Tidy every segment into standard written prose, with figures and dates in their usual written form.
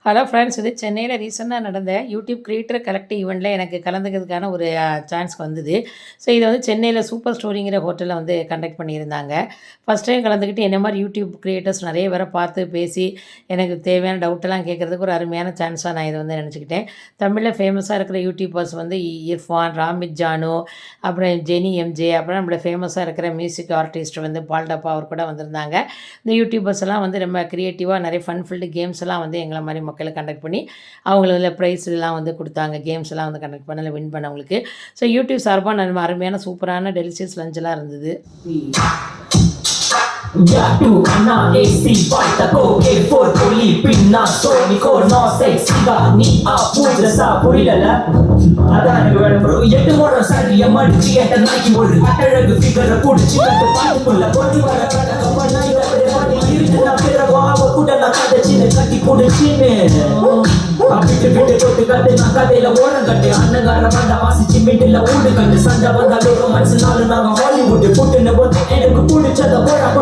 Hello friends, இது சென்னையில் ரீசெண்டாக நடந்த யூடியூப் கிரியேட்டர் கலெக்டிவ் ஈவெண்ட்டில் எனக்கு கலந்துக்கிறதுக்கான ஒரு சான்ஸ் வந்தது. ஸோ இதை வந்து சென்னையில் சூப்பர் ஸ்டோரிங்கிற ஹோட்டலில் வந்து கண்டக்ட் பண்ணியிருந்தாங்க. ஃபஸ்ட் டைம் கலந்துக்கிட்டு என்ன மாதிரி யூடியூப் கிரியேட்டர்ஸ் நிறைய பேரை பார்த்து பேசி எனக்கு தேவையான டவுட்டெல்லாம் கேட்குறதுக்கு ஒரு அருமையான சான்ஸாக நான் இதை வந்து நினச்சிக்கிட்டேன். தமிழில் ஃபேமஸாக இருக்கிற யூடியூபர்ஸ் வந்து இர்ஃபான், ராமித் ஜானு, அப்புறம் ஜெனி எம்ஜே, அப்புறம் நம்மள ஃபேமஸாக இருக்கிற மியூசிக் ஆர்டிஸ்ட் வந்து பால்டப்பா அவர் கூட வந்திருந்தாங்க. இந்த யூடியூபர்ஸ் எல்லாம் வந்து ரொம்ப க்ரியேட்டிவாக நிறைய ஃபன் ஃபில்டு கேம்ஸ் எல்லாம் வந்து எங்களை மாதிரி மக்களுக்கு கண்டக்ட் பண்ணி அவங்கள ப்ரைஸ்லாம் வந்து கொடுத்தாங்க. கேம்ஸ் எல்லாம் வந்து கண்டக்ட் பண்ணல வின் பண்ணவங்களுக்கு. ஸோ யூடியூப் சார்பாக நம்ம அருமையான சூப்பரான டெலிஷியஸ் லஞ்செலாம் இருந்தது. Yatu ana AC bata ko K4 poli pinna Sony ko no sexiga ni apudra sa purilala adana vela bro yettu moda sariya madichi etta naki oru atalagu figure pudichi kattu paatukulla podi vara kada kapana idavade madi irukna pera vaava kudana kadachine katti pudichine apite bitte totu katte nakadela oran katte annagara vanda vaasichi middle odu katte sanja vanda logo manasinalu naga Hollywood puttuna bodu enakku pudichada pora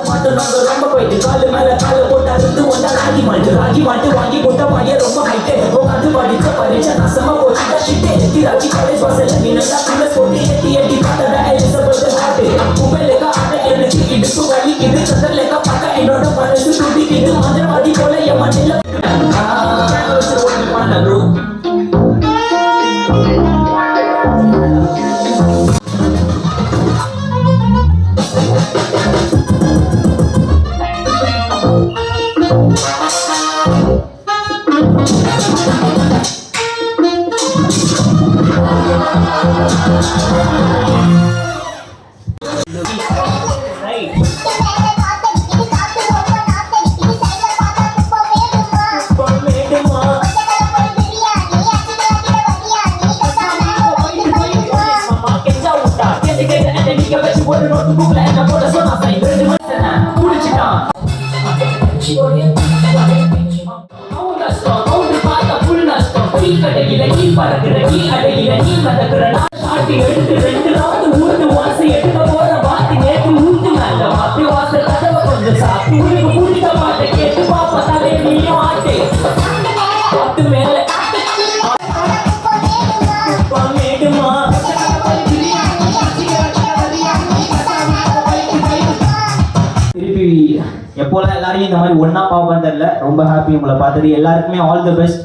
மாட்டு நாங்க ரொம்ப போயிட்டு காலு மேல கால போட்டு அறுத்து வந்தா ராகி மாட்டு வாங்கி போட்ட பையன் ரொம்ப ஹைட்டு உட்காந்து படிச்ச பரீட்சை நாசமா போச்சுட்டா ஷிட்டு திராட்சி காலேஜ் வாசல்ல நினைச்சா பிளஸ் போட்டு எட்டி பார்த்தா எலிசபெத் ஹாட்டு உபேலேக்கா ஆட்ட எனக்கு இடுப்பு வலிக்குது சந்திரலேக்கா பார்க்க என்னோட மனசு துடிக்குது மந்திரவாதி போல என் மண்ணில ப்ரோ ஒரு நோட்டு புக்ல என்ன போட சொன்னா சை ரெண்டு மனுஷனா புடிச்சிட்டான் அவங்க கஷ்டம் அவங்க பார்த்தா புல் நஷ்டம் நீ கடையில நீ பறக்குற நீ அடையில நீ மதக்குற சாட்டி எடுத்து ரெண்டு நாட்டு ஊட்டு வாசி எடுக்க போற வாத்தி நேற்று ஊட்டு மேல வாத்தி வாச கதவை கொஞ்சம் சாத்தி உனக்கு பிடிக்க மாட்டே கேட்டு பாப்பா தலை நீயும் ஆட்டே பத்து மேல மேடுமா திருப்பி எப்போல்லாம் எல்லாரையும் இந்த மாதிரி ஒன்னா பார்ப்பேன் தெரியல. ரொம்ப ஹாப்பி உங்களை பார்த்தது. எல்லாருக்குமே ஆல் தி பெஸ்ட்.